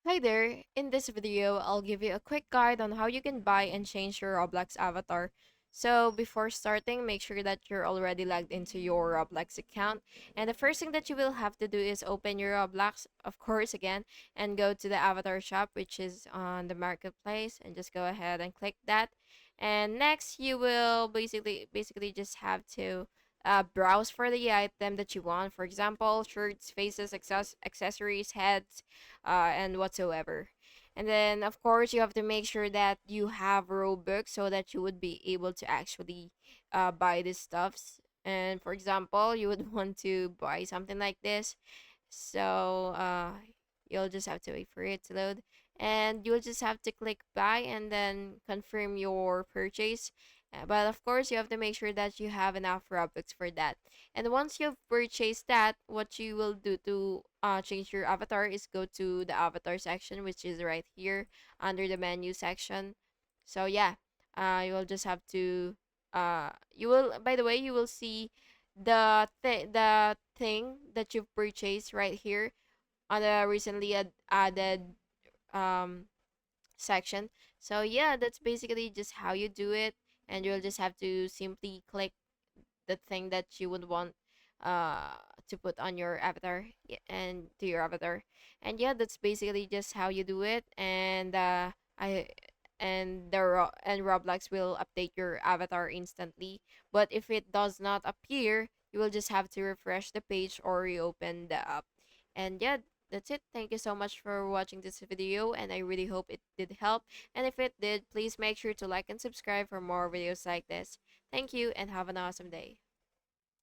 Hi there! In this video, I'll give you a quick guide on how you can buy and change your Roblox avatar. So before starting, make sure that you're already logged into your Roblox account. And the first thing that you will have to do is open your Roblox, of course, again, and go to the avatar shop, which is on the marketplace, and just go ahead and click that. And next, you will basically just have to browse for the item that you want. For example, shirts, faces, accessories, heads, and whatsoever. And then, of course, you have to make sure that you have Robux so that you would be able to actually buy these stuffs. And for example, you would want to buy something like this. So you'll just have to wait for it to load. And you'll just have to click buy and then confirm your purchase. But of course, you have to make sure that you have enough Robux for that. And once you've purchased that, what you will do to change your avatar is go to the avatar section, which is right here under the menu section. So yeah, you will just have to you will, by the way, you will see the thing that you've purchased right here on the recently added um section. So yeah, that's basically just how you do it, and you'll just have to simply click the thing that you would want uh to put on your avatar and to your avatar. And yeah, that's basically just how you do it. And I and and Roblox will update your avatar instantly. But if it does not appear, you will just have to refresh the page or reopen the app. And yeah, that's it. Thank you so much for watching this video, and I really hope it did help. And if it did, please make sure to like and subscribe for more videos like this. Thank you and have an awesome day.